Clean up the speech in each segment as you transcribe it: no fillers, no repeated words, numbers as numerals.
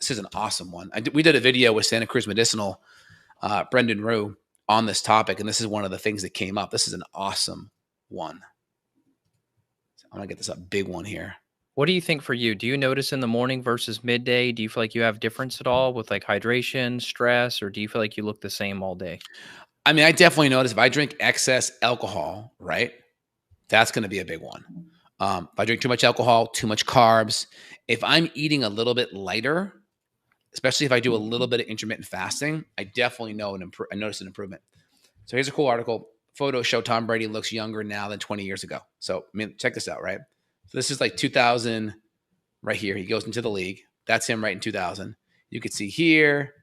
this is an awesome one. We did a video with Santa Cruz Medicinal, Brendan Rue, on this topic, and this is one of the things that came up. This is an awesome one. So I'm gonna get this big one here. What do you think for you? Do you notice in the morning versus midday? Do you feel like you have difference at all with like hydration, stress, or do you feel like you look the same all day? I mean, I definitely notice if I drink excess alcohol, right, that's going to be a big one. If I drink too much alcohol, too much carbs, if I'm eating a little bit lighter, especially if I do a little bit of intermittent fasting, I definitely I notice an improvement. So here's a cool article. Photos show Tom Brady looks younger now than 20 years ago. So, I mean, check this out, right? So this is like 2000 right here. He goes into the league. That's him right in 2000. You could see here.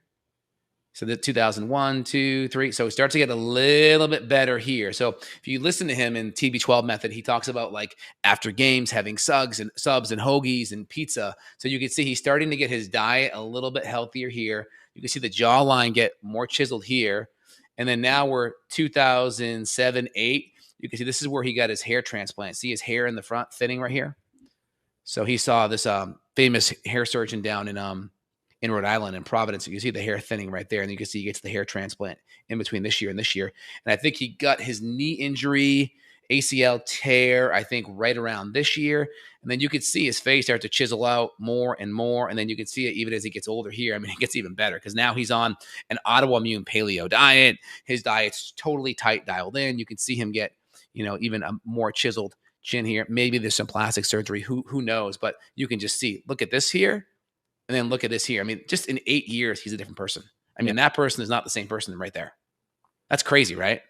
So the 2001, 2, 3. So it starts to get a little bit better here. So if you listen to him in TB12 method, he talks about like after games having subs and hoagies and pizza. So you can see he's starting to get his diet a little bit healthier here. You can see the jawline get more chiseled here. And then now we're 2007, 8. You can see this is where he got his hair transplant. See his hair in the front thinning right here? So he saw this famous hair surgeon down in Rhode Island in Providence. You can see the hair thinning right there. And you can see he gets the hair transplant in between this year and this year. And I think he got his knee injury, ACL tear, I think right around this year. And then you could see his face start to chisel out more and more. And then you can see it even as he gets older here. I mean, it gets even better because now he's on an autoimmune paleo diet. His diet's totally tight, dialed in. You can see him get, even a more chiseled chin here. Maybe there's some plastic surgery. Who knows? But you can just see, look at this here. And then look at this here. I mean, just in 8 years, he's a different person. I mean, that person is not the same person right there. That's crazy, right?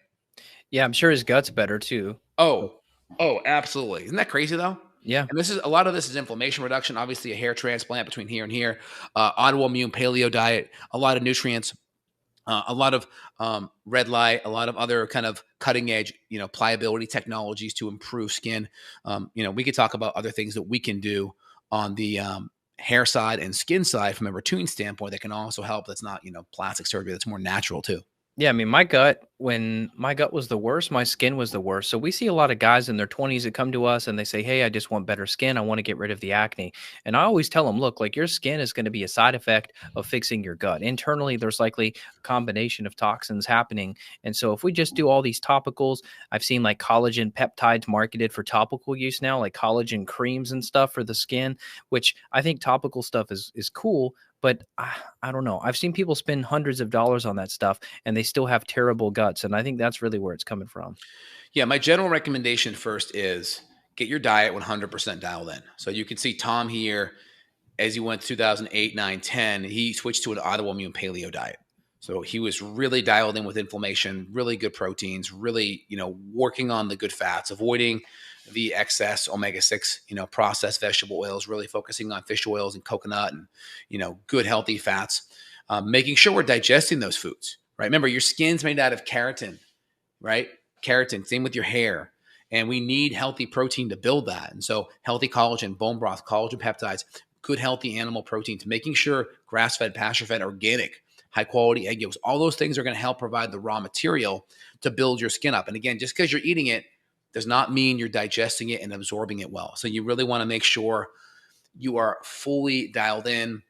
Yeah, I'm sure his gut's better too. Oh, absolutely. Isn't that crazy though? Yeah. And a lot of this is inflammation reduction. Obviously, a hair transplant between here and here, autoimmune paleo diet, a lot of nutrients, a lot of red light, a lot of other kind of cutting edge, pliability technologies to improve skin. We could talk about other things that we can do on the hair side and skin side from a retooling standpoint that can also help. That's not, plastic surgery. That's more natural too. Yeah, I mean, when my gut was the worst, my skin was the worst. So we see a lot of guys in their 20s that come to us and they say, hey, I just want better skin. I want to get rid of the acne. And I always tell them, look, like your skin is going to be a side effect of fixing your gut. Internally, there's likely a combination of toxins happening. And so if we just do all these topicals, I've seen like collagen peptides marketed for topical use now, like collagen creams and stuff for the skin, which I think topical stuff is cool. But I don't know. I've seen people spend hundreds of dollars on that stuff and they still have terrible guts. And I think that's really where it's coming from. Yeah. My general recommendation first is get your diet 100% dialed in. So you can see Tom here, as he went 2008, 9, 10, he switched to an autoimmune paleo diet. So he was really dialed in with inflammation, really good proteins, really, working on the good fats, avoiding the excess omega-6, processed vegetable oils, really focusing on fish oils and coconut and, good healthy fats, making sure we're digesting those foods, right? Remember, your skin's made out of keratin, right? Keratin, same with your hair. And we need healthy protein to build that. And so healthy collagen, bone broth, collagen peptides, good healthy animal proteins, making sure grass-fed, pasture-fed, organic, high-quality egg yolks, all those things are going to help provide the raw material to build your skin up. And again, just because you're eating it does not mean you're digesting it and absorbing it well. So you really want to make sure you are fully dialed in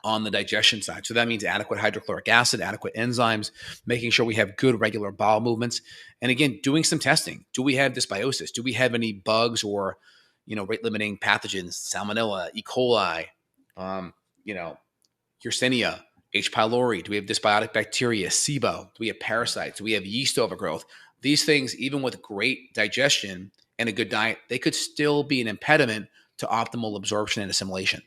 on the digestion side. So that means adequate hydrochloric acid, adequate enzymes, making sure we have good regular bowel movements. And again, doing some testing. Do we have dysbiosis? Do we have any bugs or, rate-limiting pathogens, salmonella, E. coli, Yersinia, H. pylori? Do we have dysbiotic bacteria, SIBO? Do we have parasites? Do we have yeast overgrowth? These things, even with great digestion and a good diet, they could still be an impediment to optimal absorption and assimilation.